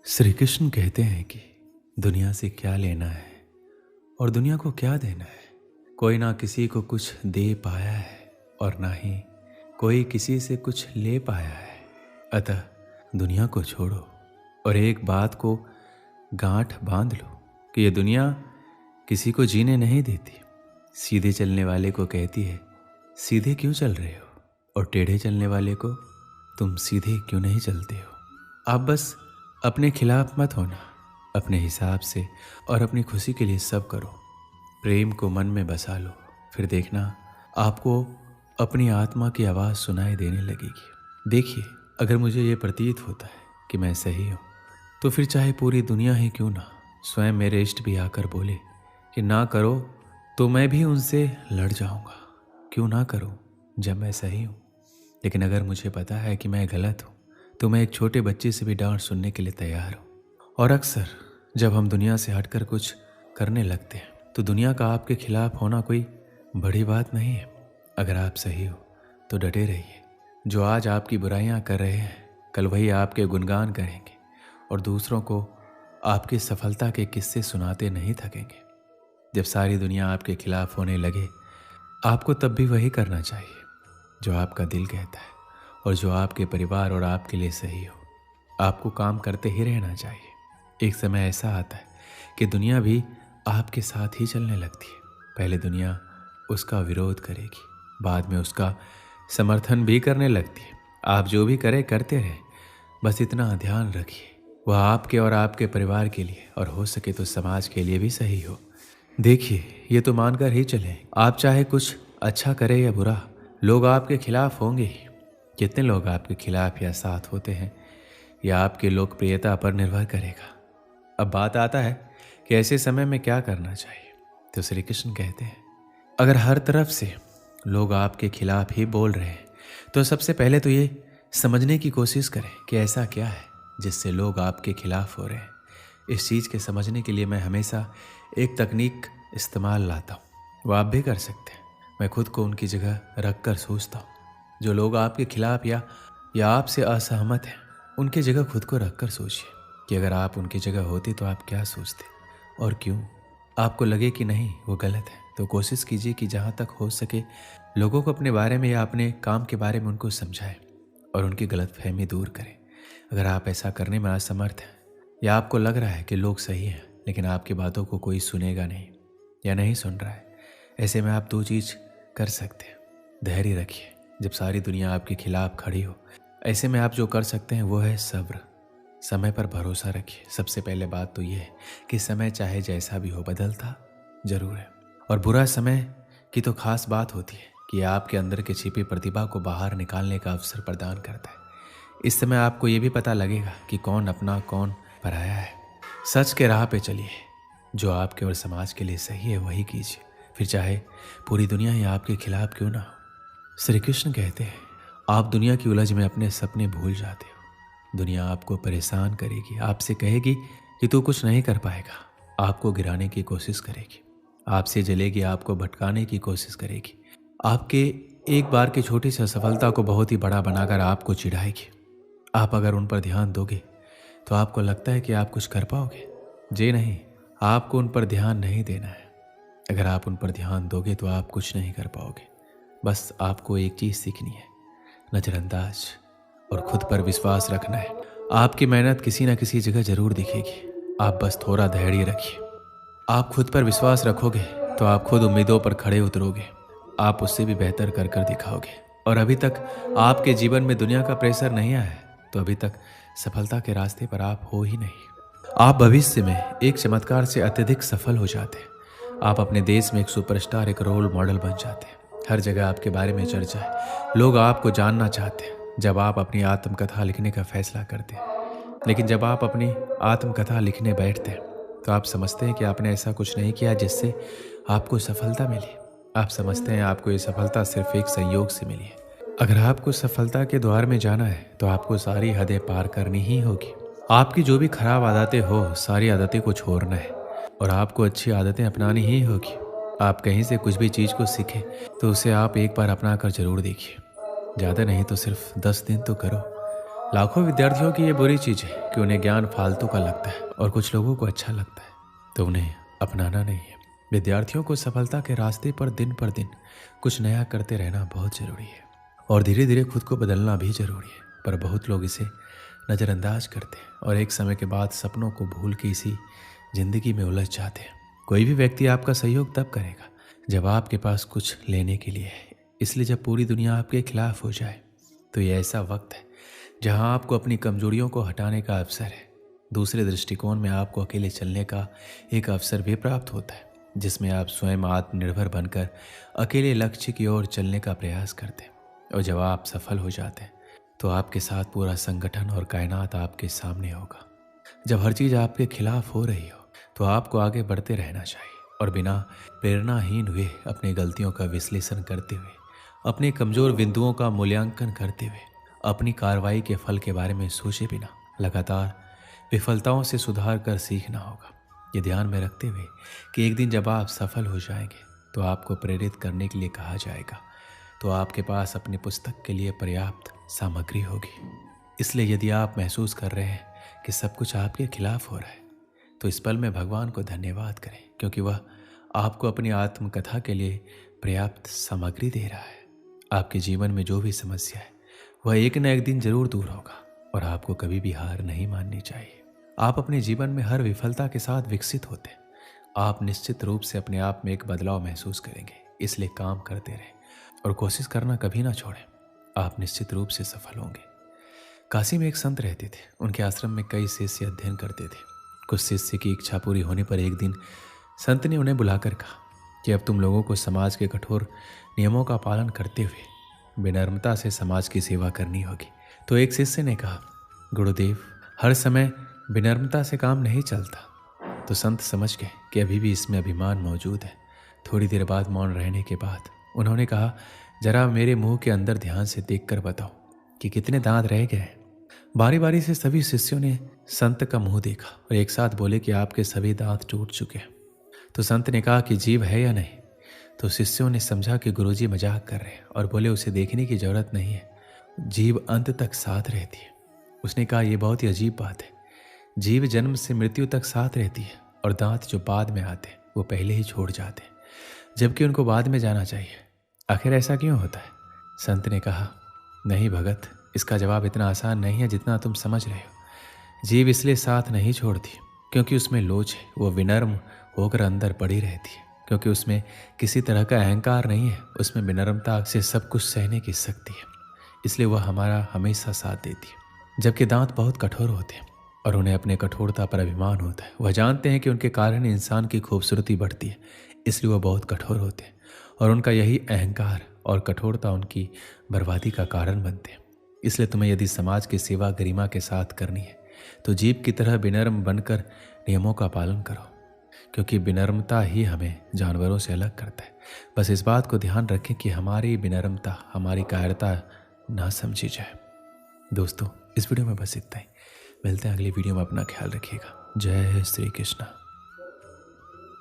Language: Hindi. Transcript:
श्री कृष्ण कहते हैं कि दुनिया से क्या लेना है और दुनिया को क्या देना है। कोई ना किसी को कुछ दे पाया है और ना ही कोई किसी से कुछ ले पाया है। अतः दुनिया को छोड़ो और एक बात को गांठ बांध लो कि ये दुनिया किसी को जीने नहीं देती। सीधे चलने वाले को कहती है सीधे क्यों चल रहे हो, और टेढ़े चलने वाले को तुम सीधे क्यों नहीं चलते हो। आप बस अपने खिलाफ मत होना, अपने हिसाब से और अपनी खुशी के लिए सब करो। प्रेम को मन में बसा लो, फिर देखना आपको अपनी आत्मा की आवाज़ सुनाई देने लगेगी। देखिए, अगर मुझे ये प्रतीत होता है कि मैं सही हूँ तो फिर चाहे पूरी दुनिया ही क्यों ना, स्वयं मेरे इष्ट भी आकर बोले कि ना करो तो मैं भी उनसे लड़ जाऊँगा। क्यों ना करूँ जब मैं सही हूँ। लेकिन अगर मुझे पता है कि मैं गलत हूँ तो मैं एक छोटे बच्चे से भी डांट सुनने के लिए तैयार हूँ। और अक्सर जब हम दुनिया से हटकर कुछ करने लगते हैं तो दुनिया का आपके खिलाफ होना कोई बड़ी बात नहीं है। अगर आप सही हो तो डटे रहिए। जो आज आपकी बुराइयां कर रहे हैं कल वही आपके गुणगान करेंगे और दूसरों को आपकी सफलता के किस्से सुनाते नहीं थकेंगे। जब सारी दुनिया आपके खिलाफ होने लगे आपको तब भी वही करना चाहिए जो आपका दिल कहता है और जो आपके परिवार और आपके लिए सही हो। आपको काम करते ही रहना चाहिए। एक समय ऐसा आता है कि दुनिया भी आपके साथ ही चलने लगती है। पहले दुनिया उसका विरोध करेगी, बाद में उसका समर्थन भी करने लगती है। आप जो भी करें करते रहें, बस इतना ध्यान रखिए वह आपके और आपके परिवार के लिए और हो सके तो समाज के लिए भी सही हो। देखिए, ये तो मानकर ही चलें, आप चाहे कुछ अच्छा करें या बुरा, लोग आपके खिलाफ होंगे ही। कितने लोग आपके खिलाफ या साथ होते हैं या आपकी लोकप्रियता पर निर्भर करेगा। अब बात आता है कि ऐसे समय में क्या करना चाहिए। तो श्री कृष्ण कहते हैं अगर हर तरफ से लोग आपके खिलाफ ही बोल रहे हैं तो सबसे पहले तो ये समझने की कोशिश करें कि ऐसा क्या है जिससे लोग आपके खिलाफ हो रहे हैं। इस चीज़ के समझने के लिए मैं हमेशा एक तकनीक इस्तेमाल लाता हूँ, वो आप भी कर सकते हैं। मैं खुद को उनकी जगह रख कर सोचता हूँ। जो लोग आपके खिलाफ या आपसे असहमत हैं उनकी जगह खुद को रख कर सोचिए कि अगर आप उनकी जगह होते तो आप क्या सोचते और क्यों। आपको लगे कि नहीं वो गलत है तो कोशिश कीजिए कि जहाँ तक हो सके लोगों को अपने बारे में या अपने काम के बारे में उनको समझाएं और उनकी गलतफहमी दूर करें। अगर आप ऐसा करने में असमर्थ हैं या आपको लग रहा है कि लोग सही हैं लेकिन आपकी बातों को कोई सुनेगा नहीं या नहीं सुन रहा है, ऐसे में आप दो चीज़ कर सकते हैं। धैर्य रखिए जब सारी दुनिया आपके खिलाफ खड़ी हो। ऐसे में आप जो कर सकते हैं वो है सब्र। समय पर भरोसा रखिए। सबसे पहले बात तो ये है कि समय चाहे जैसा भी हो बदलता जरूर है, और बुरा समय की तो खास बात होती है कि आपके अंदर के छिपी प्रतिभा को बाहर निकालने का अवसर प्रदान करता है। इस समय आपको ये भी पता लगेगा कि कौन अपना कौन पराया है। सच के राह पे चलिए, जो आपके और समाज के लिए सही है वही कीजिए, फिर चाहे पूरी दुनिया ही आपके खिलाफ क्यों ना हो। श्री कृष्ण कहते हैं आप दुनिया की उलझ में अपने सपने भूल जाते हो। दुनिया आपको परेशान करेगी, आपसे कहेगी कि तू कुछ नहीं कर पाएगा, आपको गिराने की कोशिश करेगी, आपसे जलेगी, आपको भटकाने की कोशिश करेगी, आपके एक बार की छोटी सी असफलता को बहुत ही बड़ा बनाकर आपको चिढ़ाएगी। आप अगर उन पर ध्यान दोगे तो आपको लगता है कि आप कुछ कर पाओगे। जी नहीं, आपको उन पर ध्यान नहीं देना है। अगर आप उन पर ध्यान दोगे तो आप कुछ नहीं कर पाओगे। बस आपको एक चीज़ सीखनी है, नज़रअंदाज और खुद पर विश्वास रखना है। आपकी मेहनत किसी न किसी जगह जरूर दिखेगी। आप बस थोड़ा धैर्य रखिए। आप खुद पर विश्वास रखोगे तो आप खुद उम्मीदों पर खड़े उतरोगे। आप उससे भी बेहतर कर कर दिखाओगे। और अभी तक आपके जीवन में दुनिया का प्रेशर नहीं आया है तो अभी तक सफलता के रास्ते पर आप हो ही नहीं। आप भविष्य में एक चमत्कार से अत्यधिक सफल हो जाते हैं। आप अपने देश में एक सुपरस्टार, एक रोल मॉडल बन जाते हैं। हर जगह आपके बारे में चर्चा है, लोग आपको जानना चाहते हैं। जब आप अपनी आत्मकथा लिखने का फैसला करते हैं, लेकिन जब आप अपनी आत्मकथा लिखने बैठते हैं तो आप समझते हैं कि आपने ऐसा कुछ नहीं किया जिससे आपको सफलता मिली। आप समझते हैं आपको ये सफलता सिर्फ एक संयोग से मिली है। अगर आपको सफलता के द्वार में जाना है तो आपको सारी हदें पार करनी ही होगी। आपकी जो भी खराब आदतें हो सारी आदतें को छोड़ना है और आपको अच्छी आदतें अपनानी ही होगी। आप कहीं से कुछ भी चीज़ को सीखें तो उसे आप एक बार अपना कर जरूर देखिए। ज़्यादा नहीं तो सिर्फ 10 दिन तो करो। लाखों विद्यार्थियों की ये बुरी चीज़ है कि उन्हें ज्ञान फालतू का लगता है और कुछ लोगों को अच्छा लगता है, तो उन्हें अपनाना नहीं है। विद्यार्थियों को सफलता के रास्ते पर दिन कुछ नया करते रहना बहुत ज़रूरी है और धीरे धीरे खुद को बदलना भी ज़रूरी है। पर बहुत लोग इसे नज़रअंदाज करते हैं और एक समय के बाद सपनों को भूल के इसी ज़िंदगी में उलझ जाते हैं। कोई भी व्यक्ति आपका सहयोग तब करेगा जब आपके पास कुछ लेने के लिए है। इसलिए जब पूरी दुनिया आपके खिलाफ हो जाए तो ये ऐसा वक्त है जहां आपको अपनी कमजोरियों को हटाने का अवसर है। दूसरे दृष्टिकोण में आपको अकेले चलने का एक अवसर भी प्राप्त होता है, जिसमें आप स्वयं आत्मनिर्भर बनकर अकेले लक्ष्य की ओर चलने का प्रयास करते हैं। और जब आप सफल हो जाते हैं तो आपके साथ पूरा संगठन और कायनात आपके सामने होगा। जब हर चीज़ आपके खिलाफ हो रही हो तो आपको आगे बढ़ते रहना चाहिए और बिना प्रेरणाहीन हुए अपनी गलतियों का विश्लेषण करते हुए, अपने कमज़ोर बिंदुओं का मूल्यांकन करते हुए, अपनी कार्रवाई के फल के बारे में सोचे बिना लगातार विफलताओं से सुधार कर सीखना होगा। ये ध्यान में रखते हुए कि एक दिन जब आप सफल हो जाएंगे तो आपको प्रेरित करने के लिए कहा जाएगा, तो आपके पास अपनी पुस्तक के लिए पर्याप्त सामग्री होगी। इसलिए यदि आप महसूस कर रहे हैं कि सब कुछ आपके खिलाफ हो रहा है तो इस पल में भगवान को धन्यवाद करें, क्योंकि वह आपको अपनी आत्मकथा के लिए पर्याप्त सामग्री दे रहा है। आपके जीवन में जो भी समस्या है वह एक न एक दिन जरूर दूर होगा और आपको कभी भी हार नहीं माननी चाहिए। आप अपने जीवन में हर विफलता के साथ विकसित होते हैं। आप निश्चित रूप से अपने आप में एक बदलाव महसूस करेंगे, इसलिए काम करते रहें और कोशिश करना कभी ना छोड़ें। आप निश्चित रूप से सफल होंगे। काशी में एक संत रहते थे। उनके आश्रम में कई शिष्य अध्ययन करते थे। कुछ शिष्य की इच्छा पूरी होने पर एक दिन संत ने उन्हें बुलाकर कहा कि अब तुम लोगों को समाज के कठोर नियमों का पालन करते हुए विनम्रता से समाज की सेवा करनी होगी। तो एक शिष्य ने कहा, गुरुदेव, हर समय विनम्रता से काम नहीं चलता। तो संत समझ गए कि अभी भी इसमें अभिमान मौजूद है। थोड़ी देर बाद मौन रहने के बाद उन्होंने कहा, जरा मेरे मुंह के अंदर ध्यान से देखकर बताओ कि कितने दांत रह गए हैं। बारी बारी से सभी शिष्यों ने संत का मुंह देखा और एक साथ बोले कि आपके सभी दांत टूट चुके हैं। तो संत ने कहा कि जीभ है या नहीं। तो शिष्यों ने समझा कि गुरुजी मजाक कर रहे हैं और बोले, उसे देखने की जरूरत नहीं है, जीभ अंत तक साथ रहती है। उसने कहा, यह बहुत ही अजीब बात है। जीभ जन्म से मृत्यु तक साथ रहती है और दांत जो बाद में आते हैं वो पहले ही छोड़ जाते हैं, जबकि उनको बाद में जाना चाहिए। आखिर ऐसा क्यों होता है? संत ने कहा, नहीं भगत, इसका जवाब इतना आसान नहीं है जितना तुम समझ रहे हो। जीभ इसलिए साथ नहीं छोड़ती क्योंकि उसमें लोच है। वो विनम्र होकर अंदर पड़ी रहती है क्योंकि उसमें किसी तरह का अहंकार नहीं है। उसमें विनम्रता से सब कुछ सहने की शक्ति है, इसलिए वह हमारा हमेशा साथ देती है। जबकि दांत बहुत कठोर होते हैं और उन्हें अपने कठोरता पर अभिमान होता है। वह जानते हैं कि उनके कारण इंसान की खूबसूरती बढ़ती है, इसलिए वह बहुत कठोर होते हैं और उनका यही अहंकार और कठोरता उनकी बर्बादी का कारण बनते हैं। इसलिए तुम्हें यदि समाज की सेवा गरिमा के साथ करनी है तो जीभ की तरह विनम्र बनकर नियमों का पालन करो, क्योंकि विनम्रता ही हमें जानवरों से अलग करता है। बस इस बात को ध्यान रखें कि हमारी विनम्रता हमारी कायरता ना समझी जाए। दोस्तों, इस वीडियो में बस इतना ही। मिलते हैं अगली वीडियो में। अपना ख्याल रखिएगा। जय श्री कृष्ण।